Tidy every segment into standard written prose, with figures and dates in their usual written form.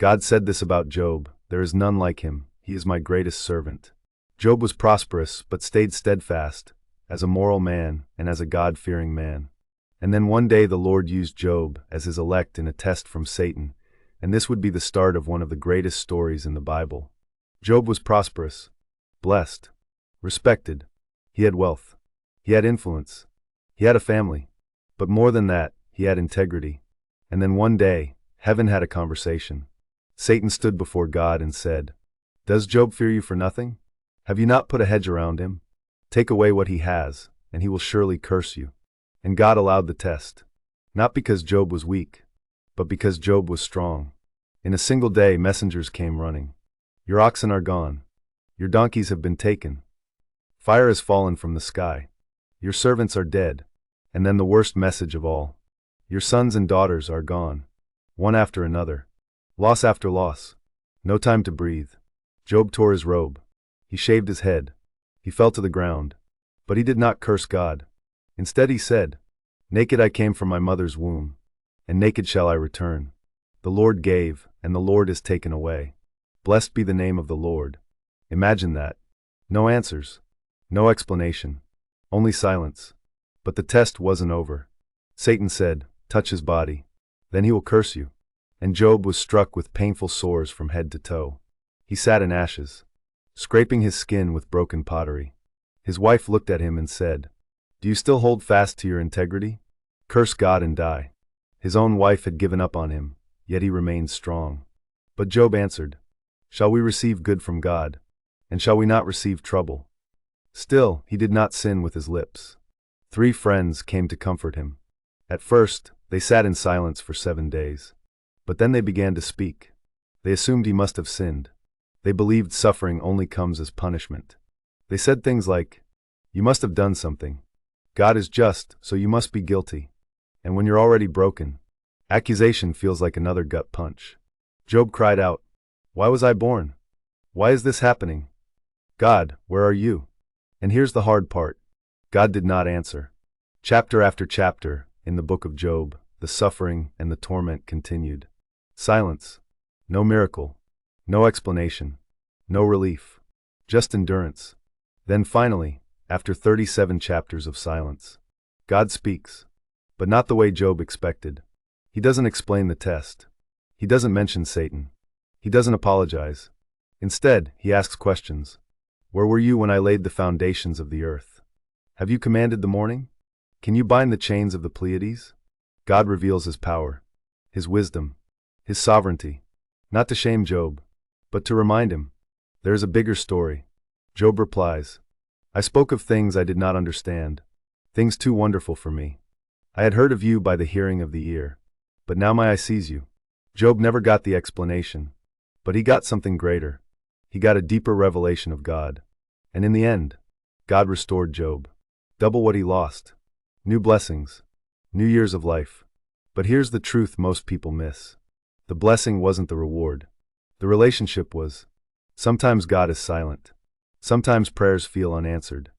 God said this about Job: "There is none like him, he is my greatest servant." Job was prosperous but stayed steadfast, as a moral man and as a God-fearing man. And then one day the Lord used Job as his elect in a test from Satan, and this would be the start of one of the greatest stories in the Bible. Job was prosperous, blessed, respected. He had wealth. He had influence. He had a family. But more than that, he had integrity. And then one day, heaven had a conversation. Satan stood before God and said, "Does Job fear you for nothing? Have you not put a hedge around him? Take away what he has, and he will surely curse you." And God allowed the test. Not because Job was weak, but because Job was strong. In a single day, messengers came running. "Your oxen are gone. Your donkeys have been taken. Fire has fallen from the sky. Your servants are dead." And then the worst message of all: "Your sons and daughters are gone. One after another. Loss after loss. No time to breathe." Job tore his robe. He shaved his head. He fell to the ground. But he did not curse God. Instead he said, "Naked I came from my mother's womb, and naked shall I return. The Lord gave, and the Lord is taken away. Blessed be the name of the Lord." Imagine that. No answers. No explanation. Only silence. But the test wasn't over. Satan said, "Touch his body. Then he will curse you." And Job was struck with painful sores from head to toe. He sat in ashes, scraping his skin with broken pottery. His wife looked at him and said, "Do you still hold fast to your integrity? Curse God and die." His own wife had given up on him, yet he remained strong. But Job answered, "Shall we receive good from God? And shall we not receive trouble?" Still, he did not sin with his lips. 3 friends came to comfort him. At first, they sat in silence for 7 days. But then they began to speak. They assumed he must have sinned. They believed suffering only comes as punishment. They said things like, "You must have done something. God is just, so you must be guilty." And when you're already broken, accusation feels like another gut punch. Job cried out, "Why was I born? Why is this happening? God, where are you?" And here's the hard part. God did not answer. Chapter after chapter, in the book of Job, the suffering and the torment continued. Silence. No miracle. No explanation. No relief. Just endurance. Then finally, after 37 chapters of silence, God speaks. But not the way Job expected. He doesn't explain the test. He doesn't mention Satan. He doesn't apologize. Instead, he asks questions. "Where were you when I laid the foundations of the earth? Have you commanded the morning? Can you bind the chains of the Pleiades?" God reveals his power, his wisdom, his sovereignty, not to shame Job, but to remind him, there is a bigger story. Job replies, "I spoke of things I did not understand, things too wonderful for me. I had heard of you by the hearing of the ear, but now my eye sees you." Job never got the explanation, but he got something greater. He got a deeper revelation of God. And in the end, God restored Job. Double what he lost. New blessings. New years of life. But here's the truth most people miss. The blessing wasn't the reward. The relationship was. Sometimes God is silent. Sometimes prayers feel unanswered.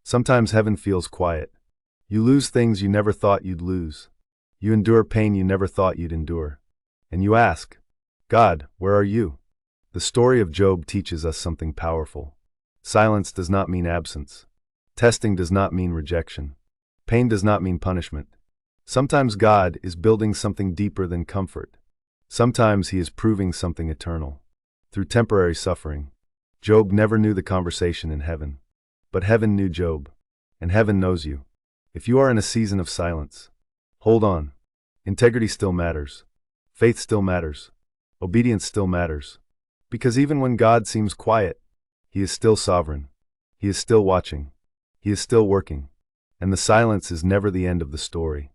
Sometimes heaven feels quiet. You lose things you never thought you'd lose. You endure pain you never thought you'd endure. And you ask, "God, where are you?" The story of Job teaches us something powerful. Silence does not mean absence. Testing does not mean rejection. Pain does not mean punishment. Sometimes God is building something deeper than comfort. Sometimes he is proving something eternal. Through temporary suffering. Job never knew the conversation in heaven. But heaven knew Job. And heaven knows you. If you are in a season of silence, hold on. Integrity still matters. Faith still matters. Obedience still matters. Because even when God seems quiet, he is still sovereign. He is still watching. He is still working. And the silence is never the end of the story.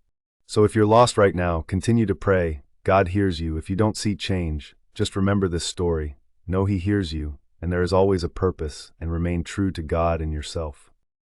So if you're lost right now, continue to pray. God hears you. If you don't see change, just remember this story. Know he hears you, and there is always a purpose, and remain true to God and yourself.